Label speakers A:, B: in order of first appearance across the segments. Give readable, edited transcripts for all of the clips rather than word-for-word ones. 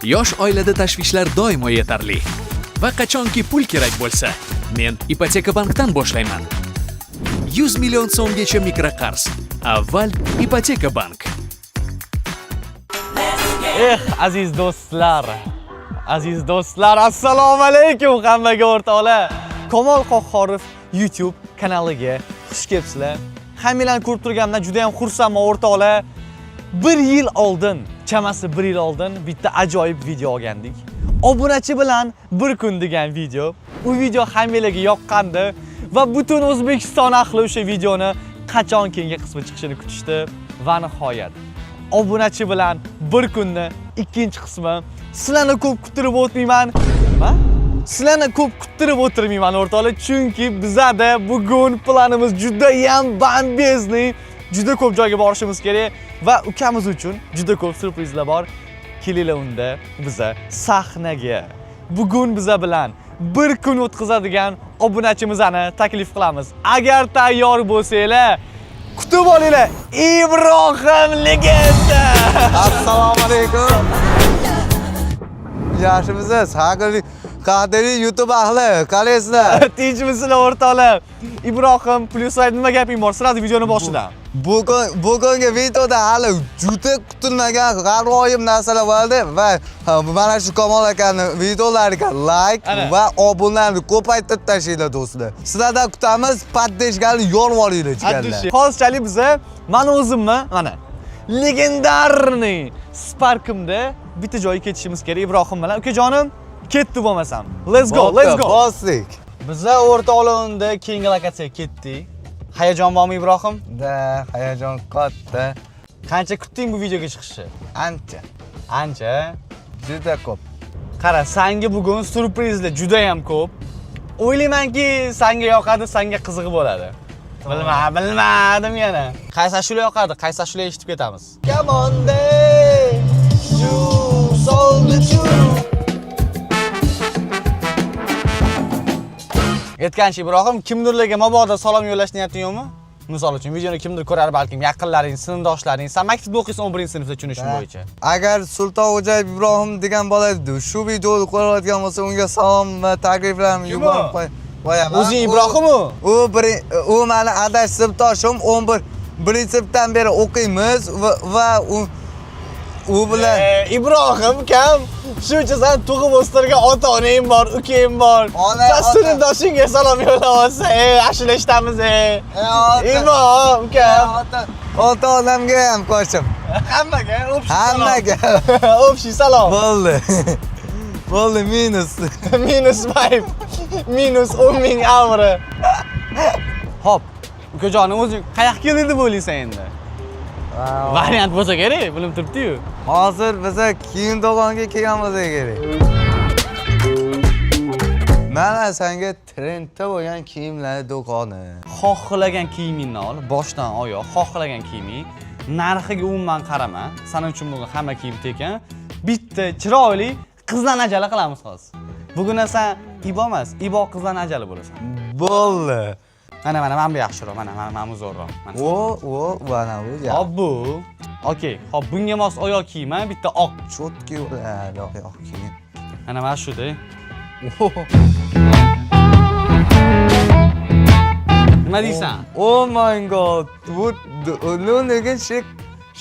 A: Yosh oilada tashvishlar doimo yetarli. Va qachonki pul kerak bo'lsa, men Ipoteka bankdan boshlayman. 100 million so'mgacha mikroqarz. Avval Ipoteka bank.
B: Aziz do'stlar, assalomu alaykum hammaga o'rtoqlar. Kamol Qohhorov YouTube kanaliga xush kelibsizlar. Hammalarni ko'rib turganimdan juda ham xursandman o'rtoqlar. 1 yil oldin, chamasi 1 yil oldin bitta ajoyib video olgandik. Obunachi bilan bir kun degan video. U video hammalarga yoqqandi va butun O'zbekiston ahli o'sha videoni qachon keyingi qismi chiqishini kutishdi va nihoyat obunachi bilan bir kunni ikkinchi qismi. Sizlarni ko'p kuttirib o'tmayman. Nima? Sizlarni ko'p kuttirib o'tirmayman o'rtoqlar, chunki bizada bugun planimiz juda ham bambezli. Juda ko'p joyga borishimiz kerak va ukamiz uchun juda ko'p surprizlar bor. Kelinglar unda biza sahnaga. Bugun biza bilan bir kun o'tkazadigan obunachimizni taklif qilamiz. Agar tayyor bo'lsanglar, kutib olinglar. Ibrohim legenda.
C: Assalomu alaykum. Yaxshimisiz? Qadiriy YouTube ahli, qalaysizlar?
B: Tinchmisizlar o'rtoqlar? Ibrohim +ayt nima gaping bor? Sirasi videoni boshidan.
C: Bugungi videoda hali juda kutilmagan g'aroyib narsalar bo'ldi va mana shu Kamol akaning videolariga like va obunalarni ko'paytirib tashlaylar do'stlar. Sizlardan kutamiz, podдержкani yorvoringlar jigarlar.
B: Hozirchalik biza men o'zimni mana legendarniy Sparkimda bitta joyga ketishimiz kerak Ibrohim bilan. Ukajonim, ketdi bo'lmasam. Let's go.
C: Bosdik.
B: Biza o'rtoqlig'ida keyingi lokatsiyaga ketdik. Hayajon bormi Ibrohim?
C: Da, hayajon katta.
B: Qancha kutding bu videoga chiqishni? Ancha.
C: Juda ko'p.
B: Qara, senga bugun surprizlar juda ham ko'p. O'ylaymanki, senga yoqadi, senga qiziq bo'ladi. Bilmadim yana. Qaysi ashula yoqadi, qaysi ashula eshitib ketamiz. Come on day. Aytgancha Ibrohim, kimdirlarga mabodo salom yo'llash niyating yo'qmi? Misol uchun videoni kimdir ko'rar, balkim yaqinlaring, sinfdoshlaring, sen maktabda o'qiysan 11-sinfda tushunishim bo'yicha.
C: Agar Sultonxo'jayev Ibrohim degan bola shu videoni ko'rayotgan bo'lsa, unga salom va takliflarimni yuborib qo'yaman.
B: O'zing Ibrohimmi?
C: U meni adash sinfdoshim, 11-sinfdan beri o'qiymiz va u bilan
B: Ibrohim kam, shuncha sen tug'ib o'stirgan ota-onang bor, ukang bor. Sen sinfdoshingga salom yo'llayapsan. Ashula eshitamiz. Ibrohim kam.
C: Ota-onamga ham qo'shib.
B: Hammaga
C: Hammaga.
B: Общий salom.
C: Bo'ldi, minus.
B: Minus vibe. Minus 10,000 avro. Hop. Ukajonim, o'zing qayoqqa kelding deb o'ylaysan endi? Variant bo'lsa kerak, bilim turibdi-yu.
C: Hozir biza kiyim do'koniga kelgan bo'lsa kerak. Mana senga trendda bo'lgan kiyimlar do'koni.
B: Xohlagan kiyimingni ol, boshdan oyoq, xohlagan kiyiming. Narxiga umuman qarama. Sana uchun bugun hamma kiyim tekin. Bitta chiroyli qizlarni ajali qilamiz hozir. Bugun sen Ibo emas, Ibo qizlarni ajali bo'lasan.
C: Bo'ldi.
B: Mana bu yaxshiroq, mana bu zo'rroq.
C: Mana bu.
B: Hop bu. Okey. Hop bunga mos oyoq kiyim, bitta oq.
C: Chotki bo'ladi, oyoq kiyim.
B: Mana shu-da. Nima deysan?
C: Oh my god. Bu nega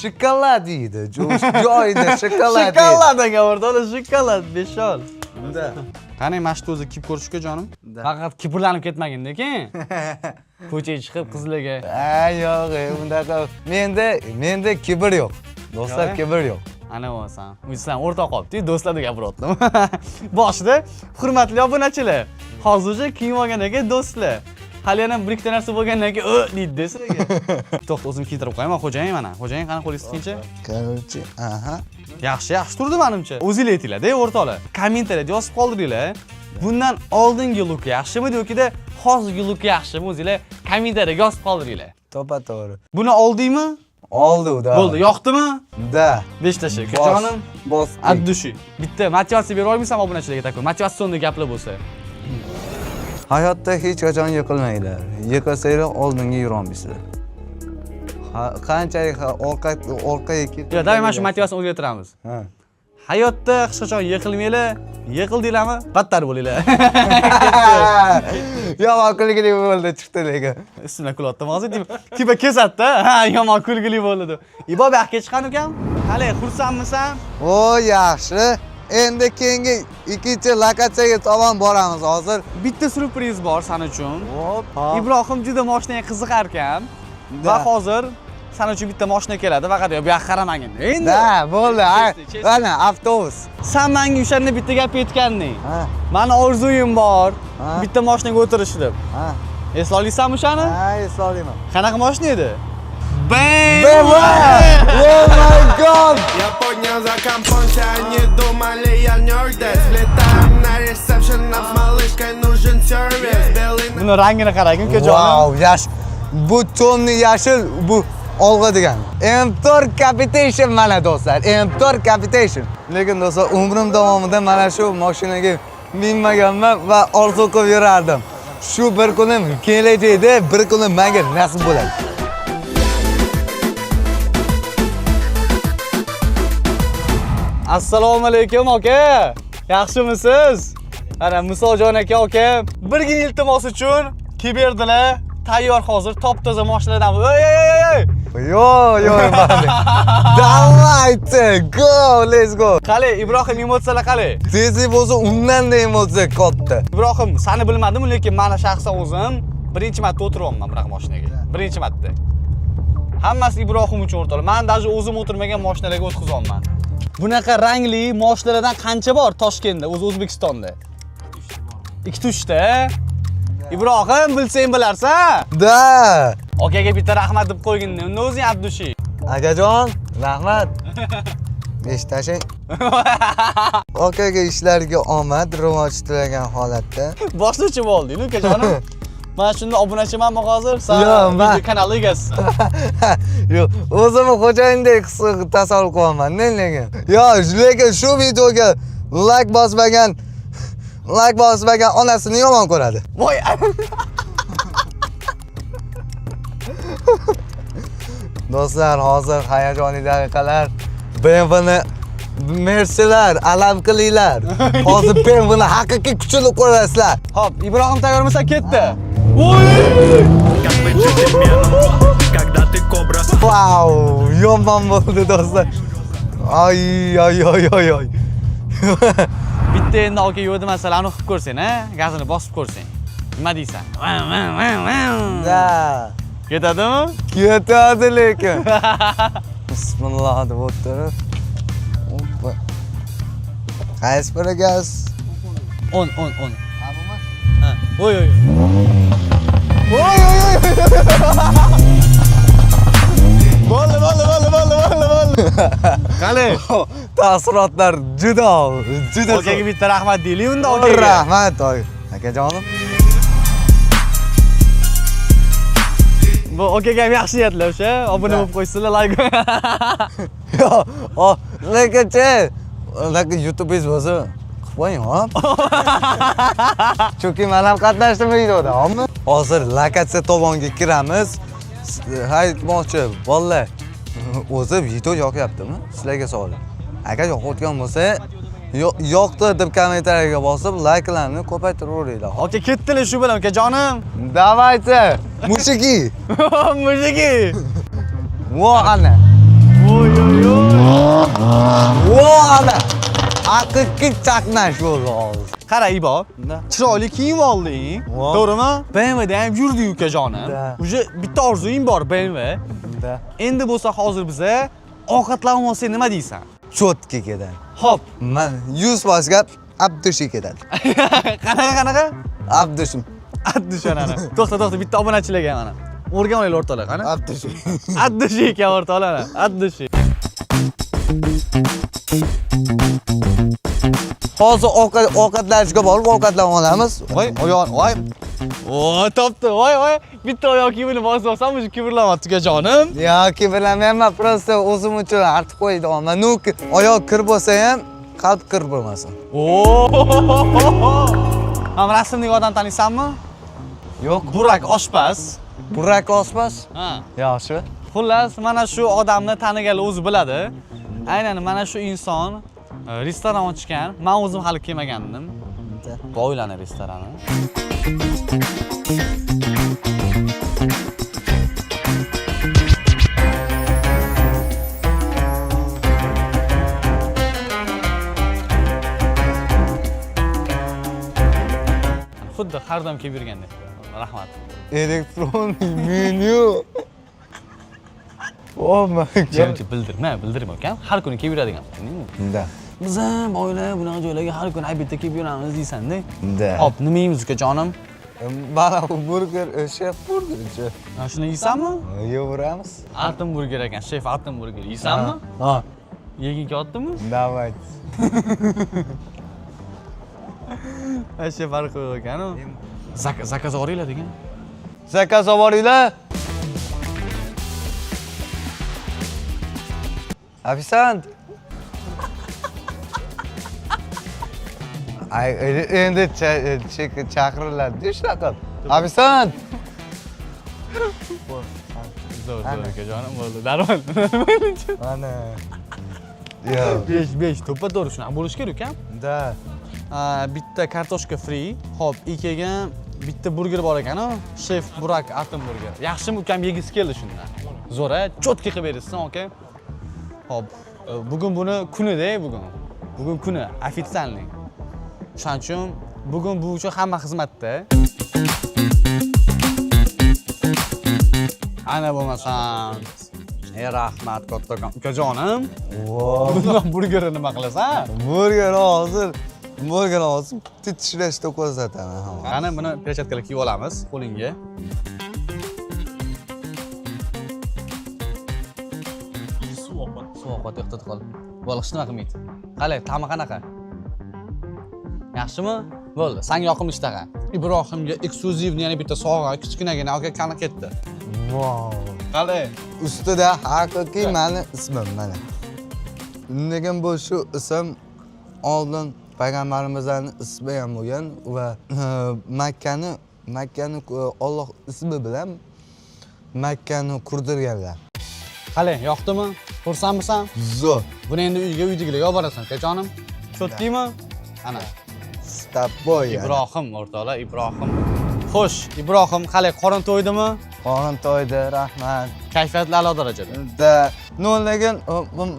C: shokolad edi. Joyida shokolad.
B: Shokoladaga o'rtoqlar, shokolad beshol. Unda. Qani mashtu o'zi kiyib ko'rishga jonim? Faqat kibrlanib ketmagin lekin. Ko'chaga chiqib qizlarga.
C: Yo'q, undaqa menda kibr yo'q. Do'stlar, kibr yo'q.
B: Ana bo'lsan. O'zsan o'rtoq qolibdi, do'stlarga gapirdim. Boshida hurmatli obunachilar, hozircha kiyib olgandan keyin do'stlar. Hali yana bir ikkita narsa bo'lgandan keyin deydi sizlarga. To'xta, o'zim kiydirib qo'yaman, xo'jayin mana. Xo'jayin qani qo'lingiz tinchi?
C: Короче, aha.
B: Yaxshi turdi menimcha. O'zinglar aytinglar-da, o'rtoqlar. Kommentariyada yozib qoldiringlar. Bundan oldingi look yaxshimi yoki-da hozirgi look yaxshimi? O'zinglar kommentariyada yozib qoldiringlar.
C: To'g'ri.
B: Buni oldingmi?
C: Oldi.
B: Bo'ldi, yoqdimi?
C: Da.
B: 5 tashi. Jonim,
C: bos.
B: Addushi. Bitta motivatsiya bera olmaysan obunachilarga takun. Motivatsion gaplar bo'lsa.
C: Hayotda hech qachon yiqilmanglar. Yiqilsanglar oldinga yurolmaysizlar. Qanchalik orqaga ketib.
B: Yo, davay mana shu motivatsiyani o'zgartiramiz. Hayotda hech qachon yiqilmanglar. Yiqildinglarmi? Battar bo'linglar.
C: Yomon kulgili bo'ldi chiqdi lekin.
B: Üstüne kulottım hozir tipa kesatda. Ha, yomon kulgili bo'ldi deb. Ibo bu yoqqa chiqqan ekan. Qale, xursandmisan?
C: O yaxshi. Endi keyingi ikkinchi lokatsiyaga tomon boramiz hozir.
B: Bitta surpriz bor sen uchun.
C: Hop.
B: Ibrohim juda mashinaga qiziqar ekan. Va hozir sen uchun bitta mashina keladi, faqat bu yoqqa qaramagin. Endi.
C: Da, bo'ldi. Mana avtobus.
B: Sen menga o'shanda bitta gap aytganding.
C: Ha.
B: Mani orzuyim bor.
C: Ha.
B: Bitta mashinaga o'tirish deb.
C: Ha.
B: Esla olsanmi o'shani?
C: Ha, eslamayman.
B: Qanaqa mashina edi?
C: Oh my god!
D: Я поднял за компонча, они думали, я нёрдес. Влетаем на ресепшн, нам с малышкой нужен сервис. Белый
B: Buni rangini qarang, ukajonim.
C: Wow, yash. Bu tomni yashil, bu olg'a degan. M4 Capitation mana do'stlar, M4 Capitation. Lekin do'stlar, umrim davomida mana shu mashinaga minmaganman va orzu qilib yurardim. Shu bir kunim kelajakda bir kunim menga nasib bo'ladi.
B: Assalomu alaykum aka. Yaxshimisiz? Ana Musojon aka aka, birgina iltimos uchun kelib berdilar. Tayyor hozir top-toza mashinalardan.
C: Yo, mani. Давайте, go, let's go.
B: Qale, Ibrohim emotsiyalar qale.
C: Tezlik bo'lsa, undan-da emotsiya katta.
B: Ibrohim, seni bilmadim, lekin meni shaxsan o'zim birinchi marta o'tiryapman bunaqa mashinaga. Birinchi marta. Hammasi Ibrohim uchun o'rtoqlar. Men даже o'zim o'tirmagan mashinalarga o'tqizyapman. Bunaqa rangli mashinalardan qancha bor Toshkentda, O'zbekistonda? 2-3 ta. Ibrohim, bilsang bilarsan.
C: Da.
B: Akaga bitta rahmat deb qo'ygin. Unda o'zing Abdushi.
C: Akajon, rahmat. Eshitashing. Akaga ishlarga omad, rivoj tilagan holatda.
B: Boshlovchi bo'lding, ukajonim. Men shunda obunachimanmi hozir? Sen
C: men
B: kanal egasi.
C: Yo'q, o'zimni xo'jayindek tasavvur qilaman, lekin. Yo, lekin shu videoga like bosmagan onasini yomon ko'radi.
B: Voy.
C: Do'stlar, hozir hayajonli daqiqalar. BMWni Mercedes alam qilinglar. Hozir BMWni haqiqiy kuchini ko'rasizlar.
B: Hop, Ibrohim tayyormisan, ketdi.
D: как быть джентльменом, когда ты кобра.
C: Wow, yomon bo'ldi do'stlar. Ay.
B: Bitta endi aka yo'lda masalani qilib ko'rsang, ha? Gazini bosib ko'rsang. Nima deysan?
C: Da.
B: Ketadimi?
C: Ketadi lekin. Bismillah deb o'tirib. Hoppa. Qaysi biri gaz?
B: 10. Ha. Voy. Bo'ldi. Qani?
C: Taassurotlar juda.
B: Akaga bitta rahmat deylik unda akaga.
C: Rahmat, akajonim.
B: Bu akaga ham yaxshi niyatlar o'sha. Obuna bo'lib qo'ysizlar, like.
C: Yo, lekin YouTube'ingiz bo'lsa, qilib qo'ying, hop. Chunki men ham qatnashdim videoda, hopmi? Hozir lokatsiya tomonga kiramiz. Aytmoqchi, vallahi o'zi video yoqyaptimi? Sizlarga savol. Agar yoqayotgan bo'lsa, yoqdi deb kommentariyaga bosib, likelarni ko'paytiraveringlar.
B: Aka ketdilar shu bilan ukajonim.
C: Давайте, мужики.
B: Mujiki.
C: Vo ana.
B: Voy.
C: Vo ana. Haqiqiy chaqnash bo'ldi hozir.
B: Qara Ibo, chiroyli kiyim olding. To'g'rimi? BMWda ham yurdi ukajonim. Uje bitta orzuying bor BMW. Endi bo'lsa hozir biza ovqatlanib olsak nima deysan?
C: Chotga ketadi.
B: Hop.
C: Men 100% gap Abdushi ketadi.
B: Qanaqa?
C: Abdushim.
B: Addushanani. To'xta, bitta obunachilarga mana. O'rgan olaylik o'rtoqlar, qani?
C: Abdushi.
B: Addushi ekan o'rtoqlar, Addushi.
C: Hozir ovqatlanishga borib ovqatlanib olamiz.
B: Voy, voy. O, topdi. Voy. Bitta oyoq kiyimini bosib olsam, o'sha kibrlamoqchi ukajonim.
C: Yoki bilaman, prosta o'zim uchun artib qo'ydim. Nu oyoq kir bo'lsa ham, qalb kir bo'lmasin.
B: Ham rasmdagi odam taniysanmi?
C: Yo'q,
B: Burak oshpaz.
C: Burak oshpaz.
B: Ha.
C: Yaxshi.
B: Xullas, mana shu odamni tanigan o'zi biladi. Aynan mana shu inson restoran ochgan. Men o'zim hali kelmagandim. Bu oilani restorani. Xuddi har doim kelib yurgandek. Rahmat.
C: Elektron menyu. Oh my god.
B: Bildirma ukam. Har kuni kelib yuradigan.
C: Da.
B: Biz ham oila bunaqa joylarga har kuni albatta kelib yuramiz deysan-da.
C: Da.
B: Hop, nima yeymiz ukajonim?
C: Mana bu burger, shef burgerchi.
B: Mana shuni yeysanmi?
C: Yeveramiz.
B: Altin burger ekan, shef altin burger. Yeysanmi?
C: Ha.
B: Yeging keldimi?
C: Давайте.
B: Shef farq yo'q ekan-ku. Zakaz olinglar degan.
C: Zakaz oboringlar. Ofitsiant. Ay, endi chaqiriladi shunaqa. Ofitsiant.
B: Zo'r ukajonim bo'ldi. Darhol.
C: Mana. Yo.
B: 5 to'ppa to'g'ri shunaqa bo'lish kerak ukam.
C: Da.
B: Bitta kartoshka free. Hop, ikkiga bitta burger bor ekan-ku. Shef Burak altin burger. Yaxshimi ukam yegisi keldi shundan. Zo'r-a, cho'tki qilib berasiz, aka. Hop, bugun buni kuni-da bugun. Bugun kuni ofitsialniy. Shuning uchun bugun bu uchun hamma xizmatda. Ana bo'lmasam, rahmat kattakon. Ukajonim. Bundan burgerni nima qilasan?
C: Burger hozir. Burger hozir titishda ko'rsataman.
B: Qani buni perchatkaga kiyib olamiz qo'lingga. Suv oqat ehtiyot qil. Bo'ldi, hech nima qilmaydi. Qalay, ta'mi qanaqa? Yaxshimi? Bo'ldi, senga yoqimli ishtaqa. Ibrohimga eksklyuzivni yana bitta sovg'a, kichkinagina aka kana ketdi.
C: Wow.
B: Qalay?
C: Ustida haqiqiy meni ismim mana. Lekin bu shu ism oldin payg'ambarimizning ismi ham bo'lgan va Makkani Alloh ismi bilan Makkani qurdirganlar.
B: Qalay, yoqdimi? Xursandmisan?
C: Zo'r.
B: Buni endi uydagilarga olib borasan, kachonim. Cho'tdingmi? Ana.
C: Staboy.
B: Ibrohim o'rtoqlar, Ibrohim. Xo'sh, Ibrohim, qalay, qorin to'ydimi?
C: Qorin to'ydi, rahmat.
B: Kayfiyatli a'lo darajada.
C: Da, lekin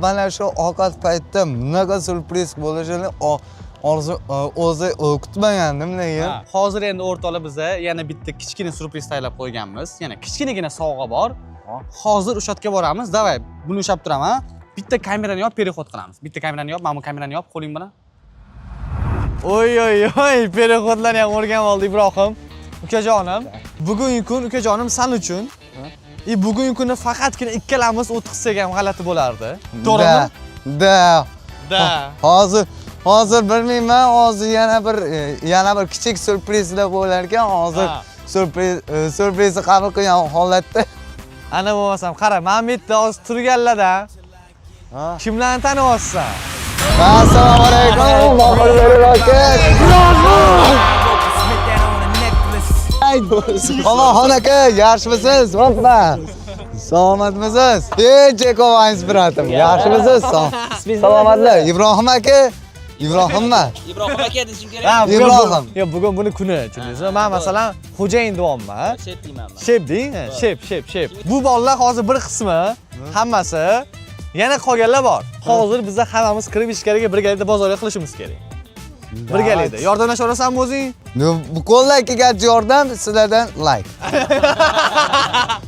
C: mana shu ovqat paytida bunaqa surpriz bo'lishini o'zi kutmagandim lekin.
B: Hozir endi o'rtoqlar biza yana bitta kichkina surpriz tayyorlab qo'yganmiz. Yana kichkinagina sovg'a bor. Hozir o'sha yerga boramiz. Davay, buni ushlab turaman. Bitta kamerani yop, perexod qilamiz. Bitta kamerani yop, mana bu kamerani yop, qo'ling bilan. Oy, perexodlarni ham o'rganib oldi Ibrohim. Ukajonim, bugungi kun ukajonim sen uchun. Bugungi kuni faqatgina ikkalamiz o'tkazsak ham g'alati bo'lardi. To'g'rimi?
C: Da. Hozir bilmayman, hozir yana bir kichik surprizlar bo'lar ekan. Hozir surprizni qabul qilgan holatda.
B: Ana bo'lmasam, qara, men bu yerda hozir turganlarda kimlarni taniyapsan?
C: Assalomu alaykum. Omonxon aka, yaxshimisiz? Rahmat. Salomatmisiz? Chekovayingiz biratim. Yaxshimisiz? Salomatlar. Ibrohim aka. Ibrohimmi?
E: Ibrohim aka deshim kerak.
C: Ibrohim.
B: Yo'q, bugun buni kuni, tushundingizmi? Men masalan xo'jayin deyapman.
E: Shep deymanman.
B: Shep deng, shep. Bu bolalar hozir bir qismi, hammasi yana qolganlar bor. Hozir biz hammamiz kirib ichkariga birgalikda bozorga qilishimiz kerak. Birgalikda. Yordamlashaversanmi o'zing?
C: Bu qo'ldan kelgan yordam sizlardan like.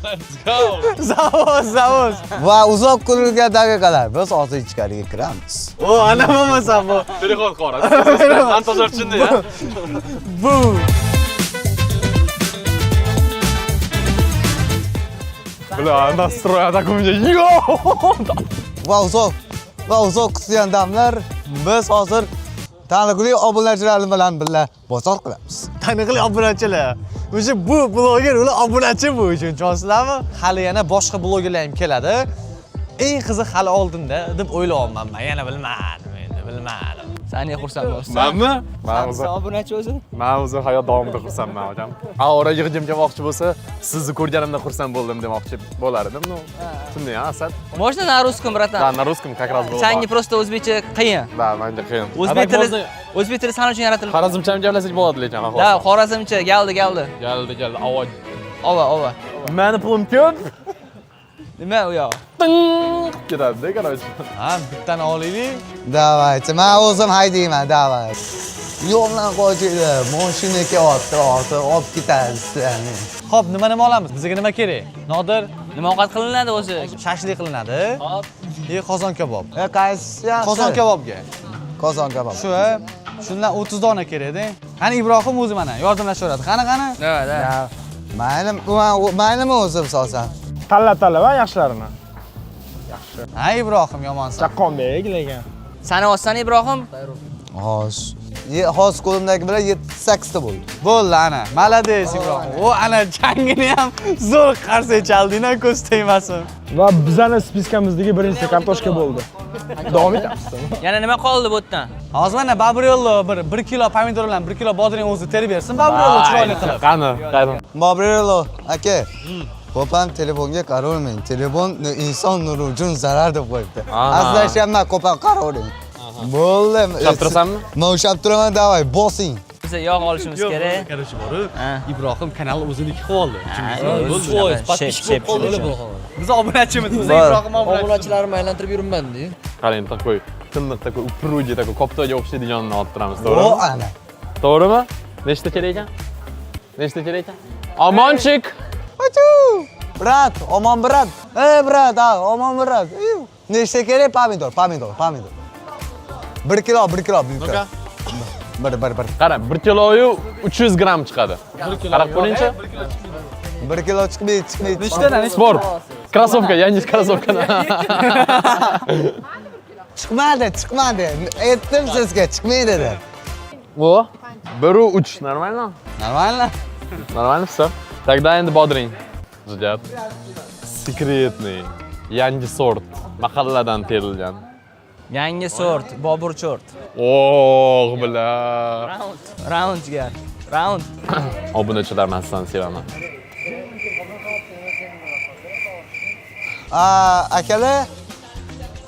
B: Let's go. Zavos.
C: Va uzoq kurilgan daqiqalar. Biz hozir ichkariga kiramiz.
B: O, ana bo'lmasa bu.
F: Telefon qora. Montajyorchindi ya.
B: Bu. Bля, настрой atakumga. Yo!
C: Va uzoq kutgan damlar. Biz hozir taniqli obunachilar bilan birga bozor qilamiz.
B: Taniqli obunachilar. O'sha bu bloger ular obunachi bu uchun, tushunasizlarmi? Hali yana boshqa blogerlar ham keladi. Eng qiziq hali oldinda deb o'ylayapman men. Yana bilmadim endi. bilmadim. Sen niye xursand bo'lsan?
F: Manmi? Men o'zi
E: Sen obunachi o'zi?
F: men o'zi hayot davomida xursandman akam. Ora yig'ijim kelmoqchi bo'lsa, sizni ko'rganimda xursand bo'ldim demoqchi bo'lar edim. Ну, shunday Asad.
E: Можно на русском,
F: Да,
E: братан?
F: на русском как раз было.
E: Senga просто o'zbekcha qiyin.
F: Да, menga qiyin.
E: O'zbek tili san uchun yaratilgan.
F: Xorazmcha ham gaplashsak bo'ladi lekin ahvol.
E: Da, xorazmcha, galdi.
F: Keldi. Ovoz.
E: Ova.
F: Meni pulim ko'p.
E: Nima u yoq?
F: Ketadi, короче.
B: Ha, bittani olaylik.
C: Давайте, men o'zim haydayman, давай. Yo'ldan qochinglar, mashinaga olib ketadi sizlarni.
B: Xo'p, nima olamiz? Bizga nima kerak? Nodir,
E: Nima ovqat qilinadi o'zi?
B: shashlik qilinadi. Qozon kabob.
C: Qaysi yaxshi?
B: Qozon kabobga.
C: Qozon kabob.
B: Shu, shundan 30 dona kerak-da. Qani Ibrohim o'zi mana yordamlashaveradi. Qani.
E: Da.
C: Maylimi o'zim solsam?
G: Tanlab va yaxshilarini.
B: Ha, Ibrohim yomonsan.
G: Chaqqonbek lekin.
E: Sani olsan Ibrohim?
C: Xo'sh. Hozir qo'limdagi bilan 7-8 ta bo'ldi.
B: Bo'ldi ana. Malades Ibrohim. O ana jangini ham zo'r qarsak chalding-a, ko'z tegmasin.
G: Va bizani spiskamimizdagi birinchi kartoshka bo'ldi. Davom etamiz.
E: Yana nima qoldi bu yerdan?
B: Hozir mana Babrello 1 kilo pomidor bilan 1 kilo bodring o'zi terib bersin. Babrello chiroyli qilib.
F: Qani.
C: Bobrello aka, ko'pam telefonga qaravermang. Telefon inson nuri uchun zarar deb qo'yibdi. Azlashyapman, ko'pam qaravering. Bo'ldi.
F: Ushlab turasanmi?
C: Men ushlab turaman, davay, bosing.
E: Biz yog' olishimiz kerak.
B: Qarashib borib, Ibrohim kanalni o'ziniki qilib oldi. Biz obunachimiz, biz Ibrohim obunachi.
H: Obunachilarni aylantirib yuribman-da.
F: Qarang, такой tiniq, такой упругий, такой koptoga o'xshaydiganini olib turamiz,
C: O
F: to'g'rimi?
C: ana.
F: To'g'rimi? Nechta kerak ekan? Omonchik.
C: Achu! Brat, omon brat. Brat, omon brat. Nechta kerak? Pomidor. 1 kilo. Bir.
F: Qara, 1 kiloyu 300 gram chiqadi. Qarab ko'ringchi.
C: 1 kilo chiqmaydi.
B: Nechtadan?
F: Sport. Krossovka, yangi krossovkadan.
C: Chiqmadi. Aytdim sizga, chiqmaydi dedi.
F: O, 1.3 нормально?
B: Нормально.
F: Нормально всё. Тогда endi bodring. Jujat. Секретный. Yangi sort. Mahalladan terilgan.
E: Yangi sort, Bobur chort.
F: Oh, bila.
E: Roundga. Round.
F: Obunachilar men sizlarni sevaman.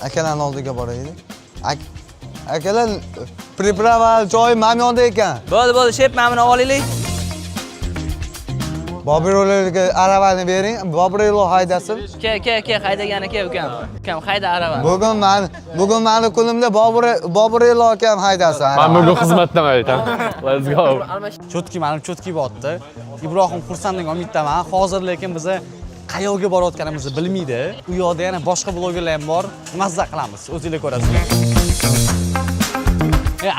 C: Akalarning oldiga boraylik. Akalar priprava joy mana yoqda ekan.
E: Bo'ldi, shep mana buni olaylik.
C: Bobrelloga aravani bering, Bobrello haydasin.
E: Ke, haydagani ke ukam. Ukam hayda arava.
C: Bugun mani kunimda Bobrello akam haydasin.
F: Men bugun xizmatdaman aytam. Let's go.
B: Chotki, mening chotki botdi. Ibrohim xursandlik umiddaman. Hozir lekin biz qayerga borayotganimizni bilmaydi. U yoqda yana boshqa blogerlar ham bor. Mazza qilamiz, o'zingizlar ko'rasizlar.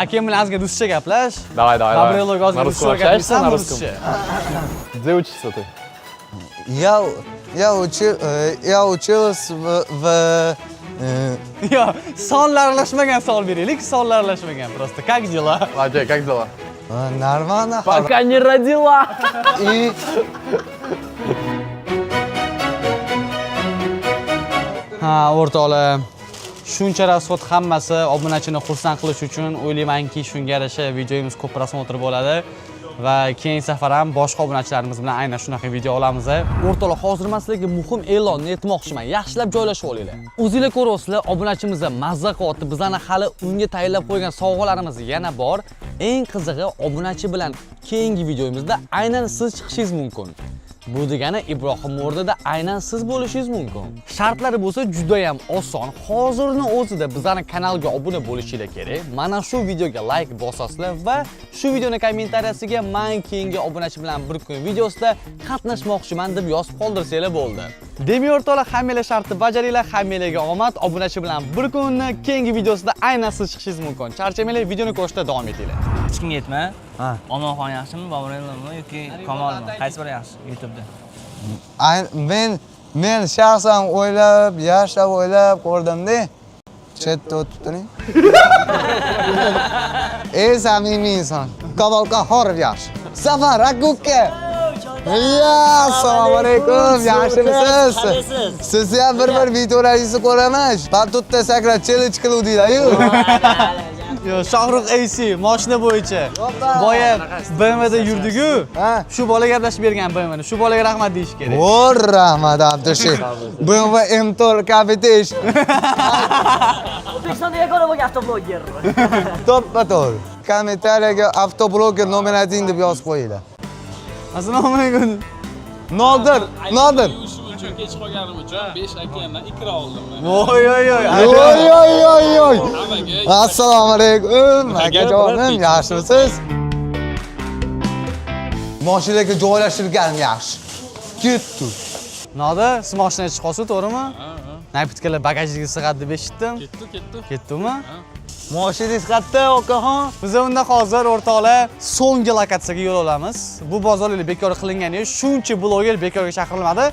B: Akam bilan azga ruscha gaplash.
F: Давай.
B: Bobrelloga ozgina ruscha gaplashsan, ruscha.
F: Где учишься ты?
C: Я учился в
B: Yo, sonlar aralashmagan savol beraylik. Sonlar aralashmagan просто. Как дела?
F: Окей, как дела?
C: Нормально.
F: Пока не родила.
C: И
B: Ha, o'rtoqlar. Shuncha rasxot hammasi obunachini xursand qilish uchun o'ylaymanki, shunga yarasha videomiz ko'p prosmotr bo'ladi va keyingi safar ham boshqa obunachilarimiz bilan aynan shunaqa video olamiz. O'rtoqlar, hozir men sizlarga muhim e'lonni aytmoqchiman. Yaxshilab joylashib olinglar. O'zingizlar ko'ryapsizlar, obunachimiz mazza qilyapti. Bizlarni hali unga tayyorlab qo'ygan sovg'alarimiz yana bor. Eng qizig'i, obunachi bilan keyingi videomizda aynan siz chiqishingiz mumkin. Bu degani Ibrohim o'rnida aynan siz bo'lishingiz mumkin. Shartlari bo'lsa juda ham oson. Hozirning o'zida bizning kanalga obuna bo'lishinglar kerak. Mana shu videoga like bosasizlar va shu videoning kommentariyasiga "Men keyingi obunachi bilan bir kun videosida qatnashmoqchiman" deb yozib qoldirsanglar bo'ldi. Demak, o'rtoqlar, hammalar shartni bajaringlar, hammalarga omad. Obunachi bilan bir kunni keyingi videosida aynan siz chiqishingiz mumkin. Charchamanglar, videoni ko'rishda davom etinglar.
E: Hech kimga aytma. Omonxon yaxshimi, Boburellomi yoki Kamolmi? Qaysi biri yaxshi YouTube'da?
C: men shaxsan yaxshilab o'ylab ko'rdim-da. Chetda o'tib turing. Samimiy inson. Kavolka horib yaxshi. Safar aka. Ya, assalomu alaykum. Yaxshimisiz? Sizni ham bir videolaringizni ko'raman. Batutda sakrab challenge qiluvdinglar-ku.
B: Yo, Shohrux AC mashina bo'yicha. Boya BMWda yurdiku. Shu bola gaplashib bergan BMWni. Shu bolaga rahmat deyish kerak.
C: Voy, rahmat Abdushi. BMW M4 Capitation.
H: O'zbekistonda yagona bo'lgan avtobloger.
C: To'ppa-to'g'ri. Kommentariyaga avtobloger nominating deb yozib qo'yinglar.
B: Assalomu alaykum.
C: Nodir.
I: Uchun kech qolganim uchun 5 akamdan ikra oldim.
B: Voy voy voy.
C: Oy. Assalomu alaykum. Akajonim, yaxshimisiz? Mashinaga joylashtirganim yaxshi. Ketdi.
B: Nodir, siz mashinaga chiqib qolsa, to'g'rimi? Napitkalar bagajga sig'adi deb eshitdim. Ketdimi? Mashinangiz qayerda, okaxon? Biz unda hozir o'rtoqlar so'nggi lokatsiyaga yo'l olamiz. Bu bozorlar bekor qilinganiga shuncha bloger bekorga chaqirilmadi.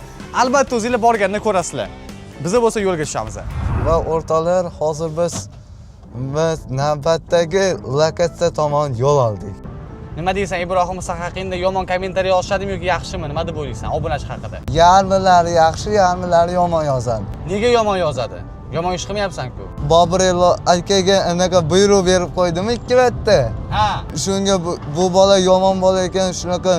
B: Albatta o'zingizlar borganda ko'rasizlar. Biz bo'lsa yo'lga tushamiz.
C: Va o'rtoqlar, hozir biz navbatdagi lokatsiya tomon yo'l oldik.
B: Nima deysan, Ibrohim Musahaqinda yomon kommentariy yozishadimi yoki yaxshimi? Nima deb o'ylaysan obunachi haqida?
C: Yarmilari yaxshi, yarmilari yomon yozadi.
B: Nega yomon yozadi? Yomon ish qilmayapsan-ku.
C: Bobirello akaga anaqa buyruq berib qo'ydimi 2 marta.
B: Ha.
C: Shunga bu bola yomon bola ekan, shunaqa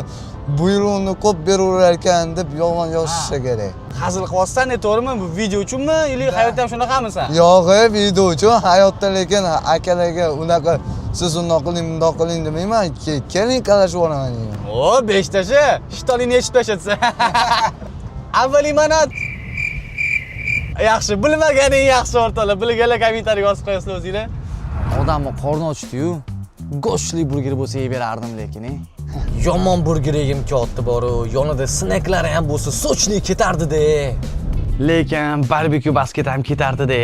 C: buyruqni ko'p beraverar ekan deb yomon yozishi kerak.
B: Hazil qilyapsan, to'g'rimi? Bu video uchunmi? Yoki hayotda ham shunaqamisan?
C: Yo'q, video uchun, hayotda lekin akalarga unaqa siz undoq qiling demayman. Keling qalashib olaman.
B: O, 5 tashi. Shtolini yechib tashlatsa. Avvaliy manat. Yaxshi, bilmaganing yaxshi o'rtoqlar. Bilganlar kommentariy yozib qo'yasizlar o'zingizlar. Odamni qorni ochdi-yu. Go'shtli burger bo'lsa yeb berardim lekin. Yomon burger yegim keldi bor-u, yonida snaklari ham bo'lsa sochli ketardi-da. Lekin barbekyu basket ham ketardi-da.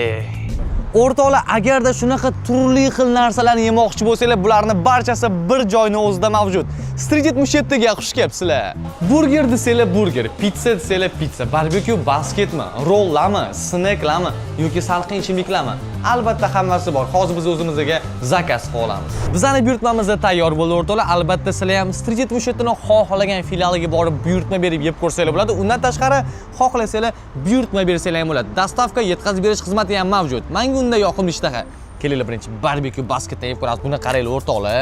B: O'rtoqlar, agarda shunaqa turli xil narsalarni yemoqchi bo'lsanglar, bularning barchasi bir joyning o'zida mavjud. Street 77 ga xush kelibsizlar. Burger desanglar burger, pizza desanglar pizza, barbekyu basketmi, rollarmi, snacklarmi yoki salqin ichimliklarmi? Albatta hammasi bor. Hozir biz o'zimizga zakaz qilib olamiz. Bizning buyurtmamizda tayyor bo'ldi o'rtoqlar. Albatta sizlar ham Street 77 ning xohlagan filialiga borib buyurtma berib yeb ko'rsanglar bo'ladi. Undan tashqari xohlasanglar buyurtma bersanglar ham bo'ladi. Dostavka, yetkazib berish xizmati ham mavjud. Menga unda yoqimli ishtaha. Kelinglar birinchi barbekyu basketdan yeb ko'ramiz. Buni qaranglar o'rtoqlar.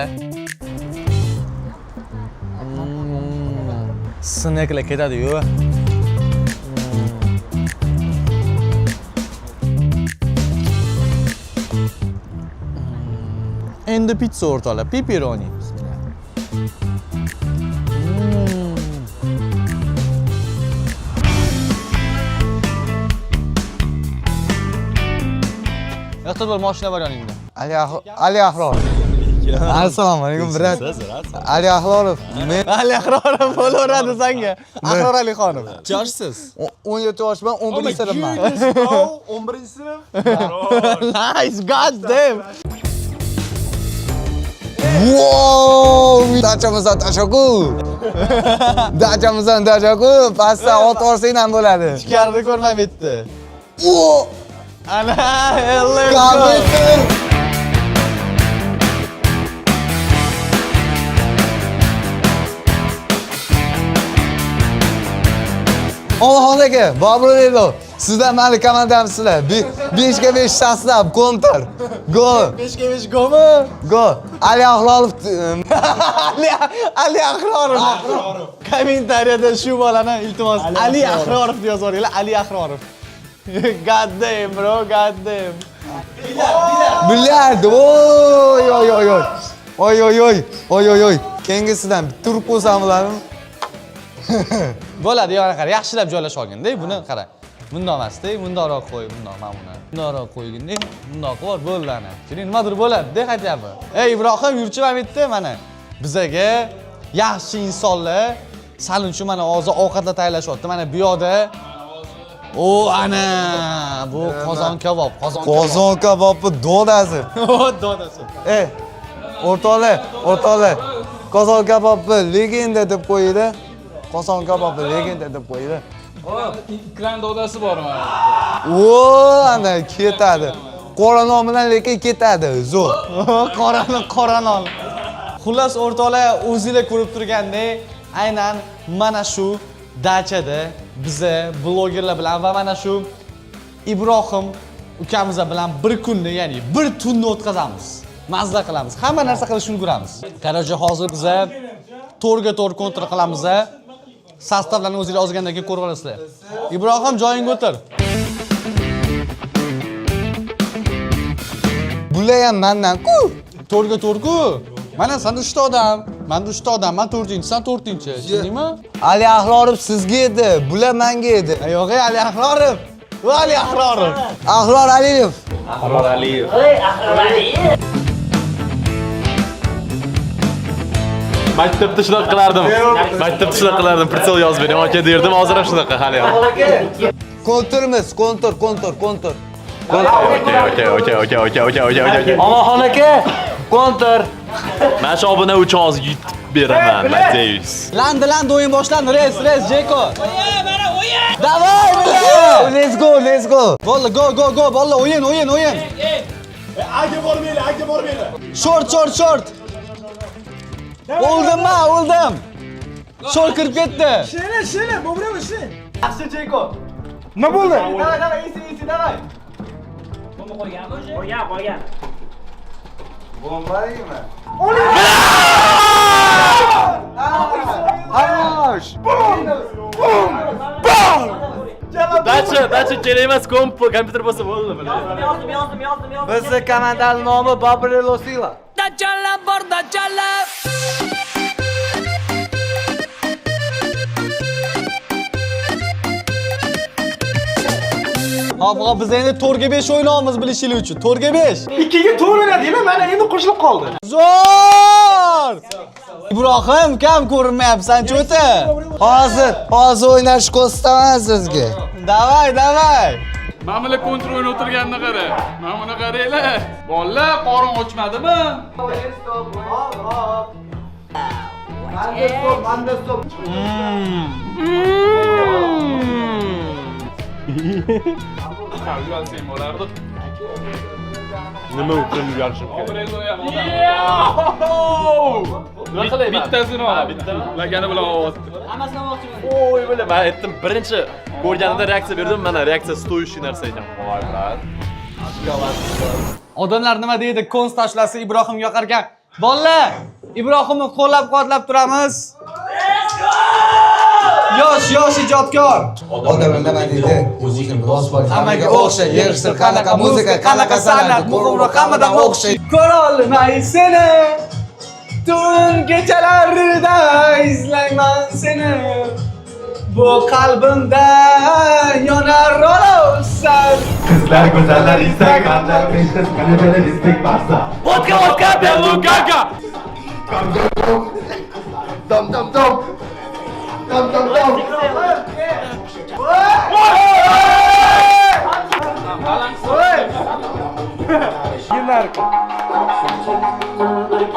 B: Snacklar ketadi-yu. Endi pizza o'rtoqlar, pepperoni. Yo'qsa bir mashina bor yoningda.
C: Ali Ahror. Assalomu alaykum, brat. Ali Ahrorov. Men
B: Ali Ahrorov bo'laveradi senga. Ahror Alixonov.
C: yoshsiz? 17 yoshman, 11-sinfman.
F: 11-sinf.
B: Nice, god damn.
C: Wow! Dachamizdan tashaku. Pastda ot orsang ham bo'ladi.
B: Ichkarida ko'rmay bitdi.
C: O!
B: Ana, hello.
C: Kabitin. Onaxon aka, Bobirello, sizlar meni komandamsizlar. 5 ga 5 shaxslab kontr. Gol.
B: 5 ga 5 golmi?
C: Gol. Ali Ahrorov.
B: Ali Ahrorov. Kommentariyada shu bolani iltimos Ali Ahrorov deb yozib yuboringlar. Ali Ahrorov. God damn, bro, god damn.
C: Bilyard. Oy. Kengisidan bitta urib qo'ysam bo'ladimi?
B: Bo'ladi, yana qara, yaxshilab joylashib olganda, buni qara. Bundoq emas-da, bundoqroq qo'y, bundoq mana buni. Bundoqroq qo'yganda, bundoq qilib bo'ladi. Keling, nimadir bo'ladi-da, qaytyapti. Ey Ibrohim, yurchi ham bitta mana. Bizaga yaxshi insonlar salon uchun mana hozir ovqatlar tayyorlashyapti. Mana bu yoqda ana bu qozon kabob,
C: Qozon kabobni dodasi.
B: Dodasi.
C: O'rtoqlar. Qozon kabobni legenda deb qo'ydi. Qozon kabobni legenda deb qo'ydi.
I: Ikran dodasi bormi?
C: Ana ketadi. Qora non bilan lekin ketadi, zo'r.
B: Qora non. Xullas o'rtoqlar, o'zingizlar ko'rib turgandek, aynan mana shu dachada biza blogerlar bilan va mana shu Ibrohim ukamiz bilan bir kunni, ya'ni bir tunni o'tkazamiz. Mazza qilamiz. Hamma narsa qilishni ulguramiz. Qarachi hozir biza to'rga to'rt kontrol qilamiz. Sostavlarni o'zingizlar ozgandan keyin ko'rib olasizlar. Ibrohim, joyingga o'tir.
C: Bular ham mendan-ku.
B: To'rga to'rku. Mana sen 3 ta odam, men 3 ta odam, men 4-chi, sen 4-chi. Tushundingmi?
C: Ali Ahrorov sizga edi, bular menga edi.
B: Yo'q, Ali Ahrorov. Va Ali Ahrorov.
C: Ahror Aliyev.
F: Maktabda shunaqa qilardim. Maktabda shunaqa qilardim. Pritsel yozib bering, aka derdim. Hozir ham shunaqa hali ham.
C: Konturimiz, kontur.
F: Okay.
B: Omaxon aka, kontur.
F: Men shu obuna uchun hozir yutib beraman, Mateus.
B: Landi o'yin boshlandi. Res, Jeko. Davay, bilan.
C: Let's go.
B: Bo'ldi, go, bolla, o'yin.
G: Aga bormaydi.
B: Short. O'ldim. Short kirib ketdi.
G: Shela, bo'brami shen. Yaxshi Jeko. Nima bo'ldi?
B: Davay, isi, davay.
E: Qo'ygan.
C: Bombaymi?
F: Dacha kerak emas, kompyuter bo'lsa bo'ldi.
E: Yozdim.
C: Bizni komandaning nomi Babrelo Sila.
B: Hop, biz endi 4 ga 5 o'ynaymiz bilishinglar uchun. 4 ga 5.
G: 2 ga 4 o'ynadingmi? Mana endi qo'shilib qoldi.
B: Zo'r! Ibrohim, kam ko'rinmayapsan-chi o'ta?
C: Hozir o'ynash ko'rsataman sizga.
B: Davay.
I: Mana bular kontrol o'ynab o'tirganini qara. Mana buni qaranglar. Bolalar qorin ochmadimi? Kavgal sen bo'lardi.
F: Nima uchun yarashib kerak? Nima qilayman?
I: Bittasini ol. Lagani bilan olyapti.
E: Hammasini olmoqchiman.
F: Oy, bo'la, men aytdim, birinchi ko'rganimda reaksiya berdim, mana reaksiya stoyish narsa ekan. Voy, brat.
B: Odamlar nima deydi? Konst tashlasa Ibrohimga yoqar ekan. Bolalar, Ibrohimni qo'llab-quvvatlab turamiz. Yosh ijodkor.
C: Odamlar nima deydi? O'zingni biroz bor. Hammaga o'xshay, yerishtir, qanaqa muzika, qanaqa san'at, muhimroq hammadan o'xshay.
B: Ko'ra olmay seni. Tun kechalarida izlayman seni. Bu qalbimda yonar olovsan.
H: Qizlar go'zallar Instagramda Pinterest mana istek bassa.
F: Vodka, Belugaga.
H: Dom.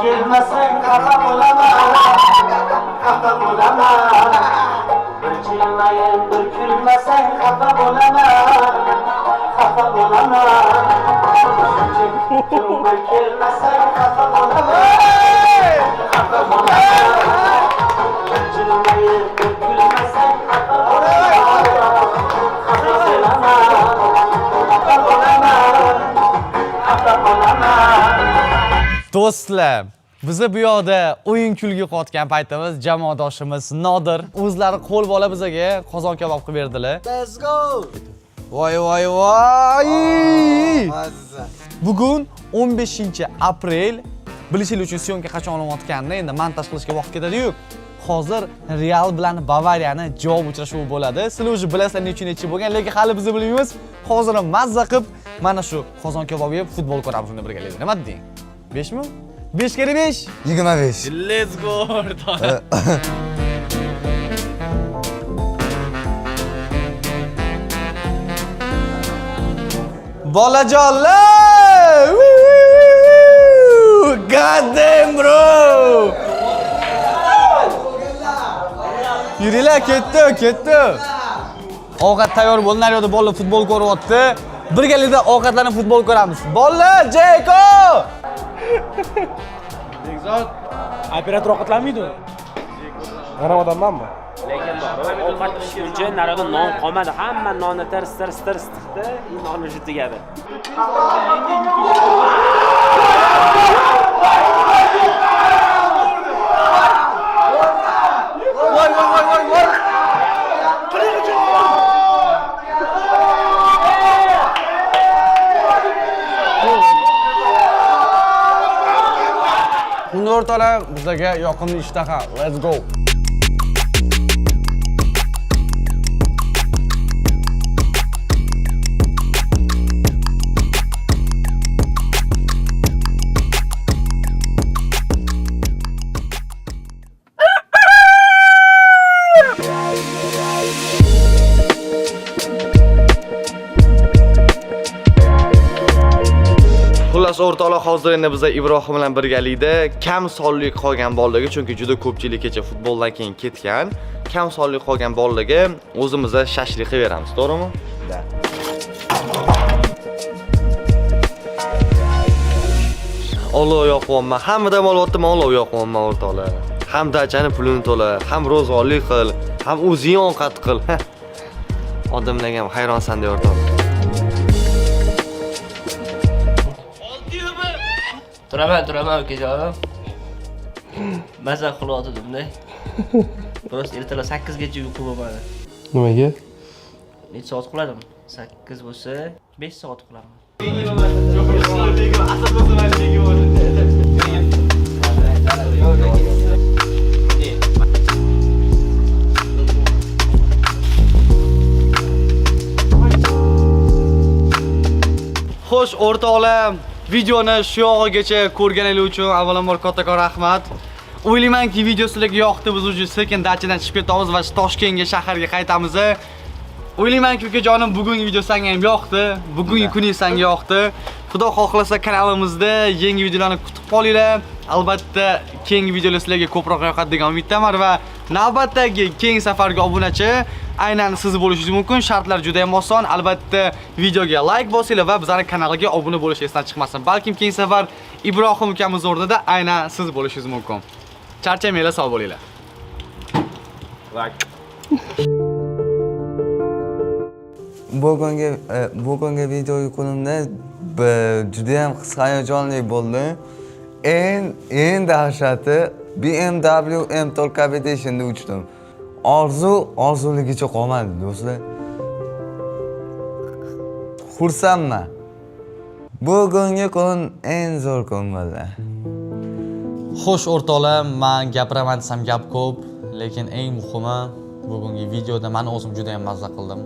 E: Kelmasang xafa bo'laman. Bir jilmayib, bir kulmasang xafa bo'laman. Bir kelmasang xafa bo'laman. Bir jilmayib, bir kulmasang xafa bo'laman.
B: Do'stlar, bizni bu yoqda o'yin kulgi qotgan paytimiz jamoadoshimiz Nodir o'zlari qo'l bola bizga qozon kabob qilib berdilar.
C: Let's go.
B: Voy. Bugun 15-aprel. Bilishinglar uchun syomka qachon olayotganini endi montaj qilishga vaqt ketadi-yu. Hozir Real bilan Bavariyani javob uchrashuvi bo'ladi. Sizlar o'zi bilasizlar nechun bo'lgan, lekin hali biz bilmaymiz. Hozir ham mazza qilib mana shu qozon kabob yeb futbol ko'ramiz unda birgalikda. Nima deding? 5 mi? 5 kere 5.
C: 25.
B: Let's go. Bolajonlar! God damn bro! Yuringlar, ketdi. Ovqat tayyor bo'ldi, naryoqda bolalar futbol ko'ryapti. Birgalikda ovqatlanib futbol ko'ramiz. Bolalar, Jeko!
G: Bekzod, operator ovqatlanmaydi. G'anam odammanmi?
J: Lekin bor, ovqat pishguncha narada non qolmadi. Hamma nonni tir-tir tiqdi, nonni shu tugadi.
B: Unda o'rtoqlar, bizlarga yoqimli ishtaha. Let's go.
K: Xullas o'rtoqlar, hozir endi biz Ibrohim bilan birgalikda kam sonli qolgan bolalarga, chunki juda ko'pchilik kecha futboldan keyin ketgan, kam sonli qolgan bolalarga o'zimizda shashlik qilib beramiz, to'g'rimi? Da. Olov yoqyapman. Hammadan olyapman, olov yoqyapman o'rtoqlar. Ham dachani pulini to'la, ham ro'zg'orlik qil, ham o'zing ovqat qil. Odamlarga ham hayronsan deb o'rtoqlar.
J: Turaman ukajonim. Maza qilyotgandim-da. Biroz ertalab 8 gacha uyqu bo'lmadi.
G: Nimaga?
J: Necha soat uxladim? 8 bo'lsa 5 soat uxladim.
K: Xo'sh, o'rtoqlar, videoni shu yog'igacha ko'rganingiz uchun avvalambor kattakon rahmat. O'ylaymanki, video sizlarga yoqdi. Biz uje sekin dachadan chiqib ketamiz va Toshkentga shaharga qaytamiz. O'ylaymanki, ukajonim, bugungi video senga ham yoqdi. Bugungi kuning senga yoqdi. Xudo xohlasa kanalimizda yangi videolarni kutib qolinglar. Albatta, keyingi videolar sizlarga ko'proq yoqadi degan umiddaman va navbatdagi keyingi safarga obunachi aynan siz bo'lishingiz mumkin. Shartlar juda ham oson. Albatta, videoga like bosinglar va bizning kanalga obuna bo'lish esdan chiqmasin. Balkim keyingi safar Ibrohim ukamiz o'rnida aynan siz bo'lishingiz mumkin. Charchamanglar, sog' bo'linglar.
C: Bugungi video kunimda juda ham hayajonli bo'ldi. Eng dahshati BMW M-Tol Competition'da uchdim. Orzuligicha qolmadi, do'stlar. Xursandman. Bugungi kun eng zo'r kun bo'ldi.
B: Xo'sh o'rtoqlar, men gapiraman desam gap ko'p, lekin eng muhimi bugungi videoda men o'zim juda ham mazza qildim.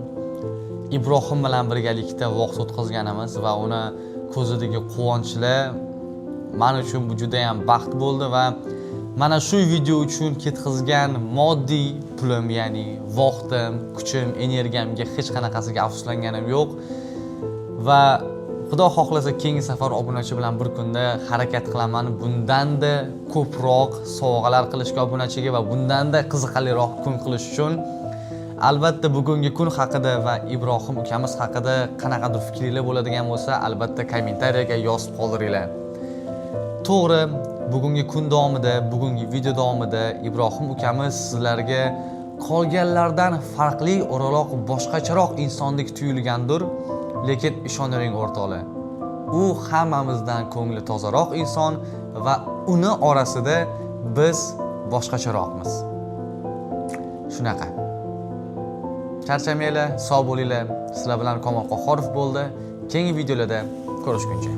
B: Ibrohim bilan birgalikda vaqt o'tkazganimiz va uni ko'zidagi quvonchlar men uchun bu juda ham baxt bo'ldi va mana shu video uchun ketkazgan moddiy pulim, ya'ni vaqtim, kuchim, energiyamga hech qanaqasiga afsuslanganim yo'q. Va Xudo xohlasa keyingi safar obunachi bilan bir kunda harakat qilaman. Bundanda ko'proq sovg'alar qilishga obunachiga va bundanda qiziqarliroq kun qilish uchun albatta bugungi kun haqida va Ibrohim ukamiz haqida qanaqadir fikringiz bo'ladigan bo'lsa, albatta kommentariyaga yozib qoldiringlar. To'g'ri, bugungi kun davomida, bugungi video davomida Ibrohim ukamiz sizlarga qolganlardan farqli, o'roq, boshqacharoq insondek tuyulgandir. Lekin ishonavering o'rtoqlar, u hammamizdan ko'ngli tozaroq inson va uni orasida biz boshqacharoqmiz. Shunaqa. Charchamanglar, sog' bo'linglar. Sizlar bilan Komil Qohorov bo'ldi. Keyingi videolarda ko'rishguncha.